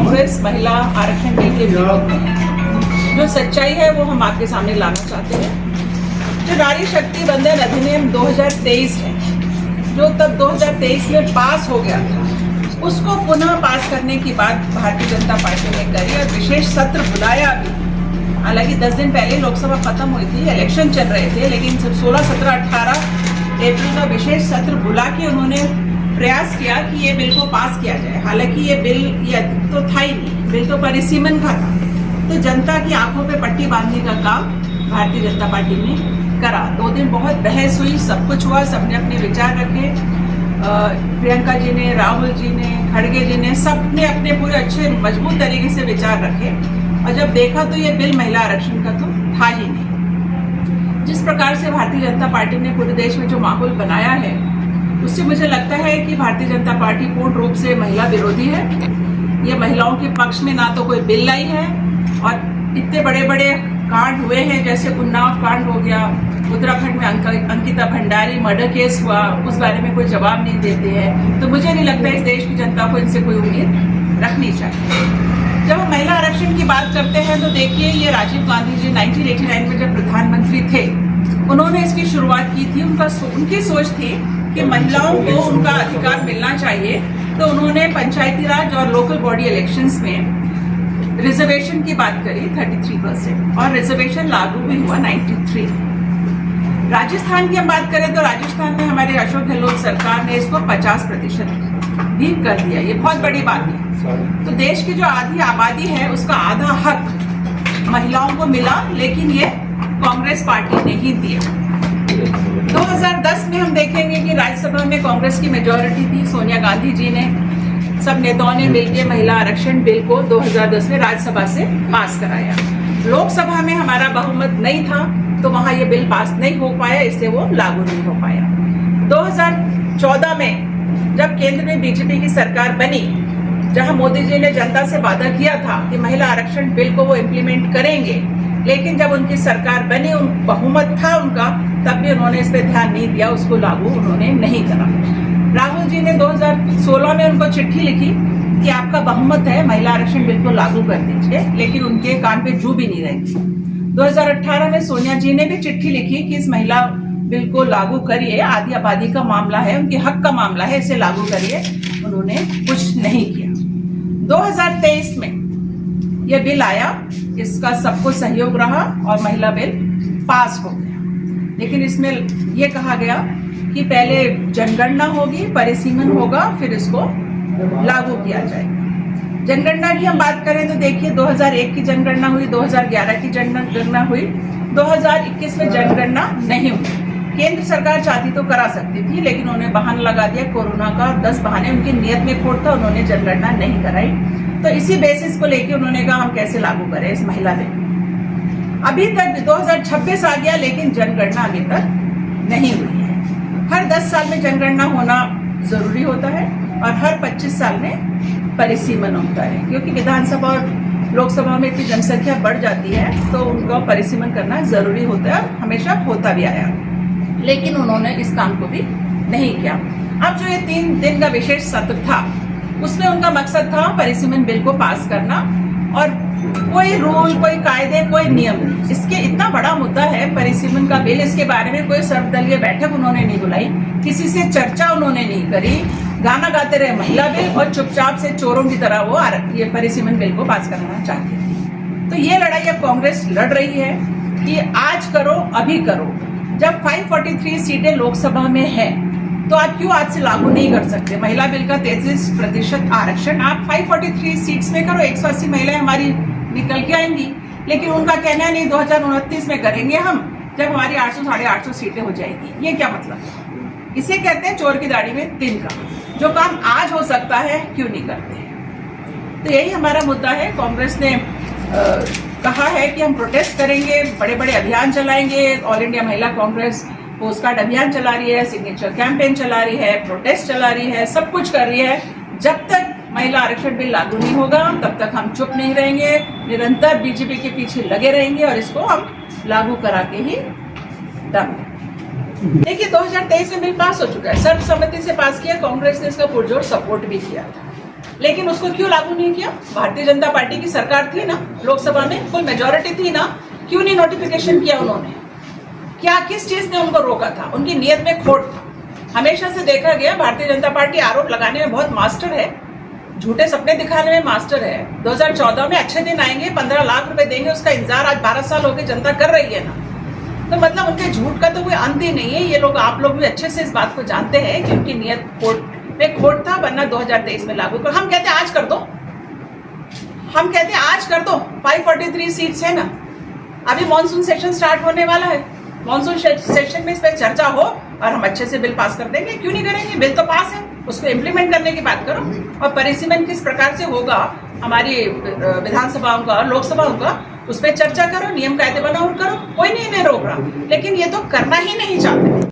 कांग्रेस महिला आरक्षण बिल के विरोध में है। जो सच्चाई है वो हम आपके सामने लाना चाहते हैं। जो नारी शक्ति वंदन अधिनियम 2023 है, जो तब 2023 में पास हो गया था, उसको पुनः पास करने की बात भारतीय जनता पार्टी ने करी और विशेष सत्र बुलाया भी। हालांकि 10 दिन पहले लोकसभा खत्म हुई थी, इलेक्शन चल रहे थे, लेकिन 16, 17, 18 अप्रैल का विशेष सत्र बुला के उन्होंने प्रयास किया कि ये बिल को पास किया जाए। हालांकि ये बिल ये तो था ही नहीं, बिल तो परिसीमन का था। तो जनता की आंखों पे पट्टी बांधने का काम भारतीय जनता पार्टी ने करा। 2 दिन बहुत बहस हुई, सब कुछ हुआ, सबने अपने विचार रखे। प्रियंका जी ने, राहुल जी ने, खड़गे जी ने, सबने अपने पूरे अच्छे मजबूत तरीके से विचार रखे और जब देखा तो ये बिल महिला आरक्षण का तो था ही नहीं। जिस प्रकार से भारतीय जनता पार्टी ने पूरे देश में जो माहौल बनाया है, उससे मुझे लगता है कि भारतीय जनता पार्टी पूर्ण रूप से महिला विरोधी है। ये महिलाओं के पक्ष में ना तो कोई बिल लाई है और इतने बड़े बड़े कांड हुए हैं, जैसे उन्नाव कांड हो गया, उत्तराखंड में अंकिता भंडारी मर्डर केस हुआ, उस बारे में कोई जवाब नहीं देते हैं। तो मुझे नहीं लगता इस देश की जनता को इनसे कोई उम्मीद रखनी चाहिए। जब हम महिला आरक्षण की बात करते हैं तो देखिए, ये राजीव गांधी जी 1989 में जब प्रधानमंत्री थे, उन्होंने इसकी शुरुआत की थी। उनकी सोच थी कि महिलाओं को उनका अधिकार मिलना चाहिए, तो उन्होंने पंचायती राज और लोकल बॉडी इलेक्शंस में रिजर्वेशन की बात करी 33% और रिजर्वेशन लागू भी हुआ 93। राजस्थान की हम बात करें तो राजस्थान में हमारे अशोक गहलोत सरकार ने इसको 50% भी कर दिया। ये बहुत बड़ी बात है। तो देश की जो आधी आबादी है उसका आधा हक महिलाओं को मिला, लेकिन ये कांग्रेस पार्टी ने ही दिया। 2010 में हम देखेंगे कि राज्यसभा में कांग्रेस की मेजॉरिटी थी, सोनिया गांधी जी ने, सब नेताओं ने मिलकर महिला आरक्षण बिल को 2010 में राज्यसभा से पास कराया। लोकसभा में हमारा बहुमत नहीं था, तो वहां ये बिल पास नहीं हो पाया, इसलिए वो लागू नहीं हो पाया। 2014 में जब केंद्र में बीजेपी की सरकार बनी, जहां मोदी जी ने जनता से वादा किया था कि महिला आरक्षण बिल को वो इम्प्लीमेंट करेंगे, लेकिन जब उनकी सरकार बनी, बहुमत था उनका, तब भी उन्होंने इस पर ध्यान नहीं दिया, उसको लागू उन्होंने नहीं करा। राहुल जी ने 2016 में उनको चिट्ठी लिखी कि आपका बहुमत है, महिला आरक्षण बिल को लागू कर दीजिए, लेकिन उनके कान पे जू भी नहीं रही। 2018 में सोनिया जी ने भी चिट्ठी लिखी कि इस महिला बिल को लागू करिए, आधी आबादी का मामला है, उनके हक का मामला है, इसे लागू करिए। उन्होंने कुछ नहीं किया। 2023 में यह बिल आया, इसका सबको सहयोग रहा और महिला बिल पास हो गया। लेकिन इसमें यह कहा गया कि पहले जनगणना होगी, परिसीमन होगा, फिर इसको लागू किया जाएगा। जनगणना की हम बात करें तो देखिए, 2001 की जनगणना हुई, 2011 की जनगणना हुई, 2021 में जनगणना नहीं हुई। केंद्र सरकार चाहती तो करा सकती थी, लेकिन उन्होंने बहाना लगा दिया कोरोना का, 10 बहाने, उनकी नियत में खोट था, उन्होंने जनगणना नहीं कराई। तो इसी बेसिस को लेके उन्होंने कहा हम कैसे लागू करें इस महिला बिल। अभी तक 2026 आ गया, लेकिन जनगणना अभी तक नहीं हुई है। हर 10 साल में जनगणना होना जरूरी होता है और हर 25 साल में परिसीमन होता है, क्योंकि विधानसभा और लोकसभा में इतनी जनसंख्या बढ़ जाती है तो उनका परिसीमन करना जरूरी होता है, हमेशा होता भी आया। लेकिन उन्होंने इस काम को भी नहीं किया। अब जो ये 3 दिन का विशेष सत्र था, उसमें उनका मकसद था परिसीमन बिल को पास करना, और कोई रूल, कोई कायदे, कोई नियम नहीं। इसके इतना बड़ा मुद्दा है परिसीमन का बिल, इसके बारे में कोई सर्वदलीय बैठक उन्होंने नहीं बुलाई, किसी से चर्चा उन्होंने नहीं करी, गाना गाते रहे महिला बिल और चुपचाप से चोरों की तरह वो ये परिसीमन बिल को पास कराना चाहती थी। तो ये लड़ाई अब कांग्रेस लड़ रही है कि आज करो, अभी करो। जब 543 सीटें लोकसभा में है, तो आप क्यों आज से लागू नहीं कर सकते? महिला बिल का 33% आरक्षण आप 543 सीट्स में करो, 180 महिलाएं हमारी निकल के आएंगी। लेकिन उनका कहना नहीं 2029 में करेंगे हम, जब हमारी 800 साढ़े 800 सीटें हो जाएगी। ये क्या मतलब? इसे कहते हैं चोर की दाढ़ी में तिनका। जो काम आज हो सकता है क्यों नहीं करते? तो यही हमारा मुद्दा है। कांग्रेस ने कहा है कि हम प्रोटेस्ट करेंगे, बड़े बड़े अभियान चलाएंगे। ऑल इंडिया महिला कांग्रेस पोस्ट कार्ड अभियान चला रही है, सिग्नेचर कैंपेन चला रही है, प्रोटेस्ट चला रही है, सब कुछ कर रही है। जब तक महिला आरक्षण बिल लागू नहीं होगा, तब तक हम चुप नहीं रहेंगे, निरंतर बीजेपी के पीछे लगे रहेंगे और इसको हम लागू करा के ही दम। देखिए 2023 में बिल पास हो चुका है, सर्वसम्मति से पास किया, कांग्रेस ने इसका पुरजोर सपोर्ट भी किया था। लेकिन उसको क्यों लागू नहीं किया? भारतीय जनता पार्टी की सरकार थी ना, लोकसभा में फुल मेजोरिटी थी ना, क्यों नहीं नोटिफिकेशन किया उन्होंने? क्या किस चीज ने उनको रोका था? उनकी नीयत में खोट था। हमेशा से देखा गया भारतीय जनता पार्टी आरोप लगाने में बहुत मास्टर है, झूठे सपने दिखाने में मास्टर है। 2014 में अच्छे दिन आएंगे, 15 लाख रुपए देंगे, उसका इंतजार आज 12 साल हो गए जनता कर रही है ना। तो मतलब उनके झूठ का तो कोई अंत ही नहीं है। ये लोग, आप लोग भी अच्छे से इस बात को जानते हैं कि उनकी नीयत खोट था, वरना 2023 में लागू कर। हम कहते हैं आज कर दो, हम कहते हैं आज कर दो। 543 सीट्स है ना, अभी मॉनसून सेशन स्टार्ट होने वाला है, मॉनसून सेशन में इस पर चर्चा हो और हम अच्छे से बिल पास कर देंगे। क्यों नहीं करेंगे? बिल तो पास है, उसको इम्प्लीमेंट करने की बात करो। और परिसीमन किस प्रकार से होगा हमारी विधानसभाओं का, लोकसभाओं का, उस पर चर्चा करो, नियम कायदे बनाओ और करो। कोई नहीं इन्हें रोक रहा, लेकिन ये तो करना ही नहीं चाहते।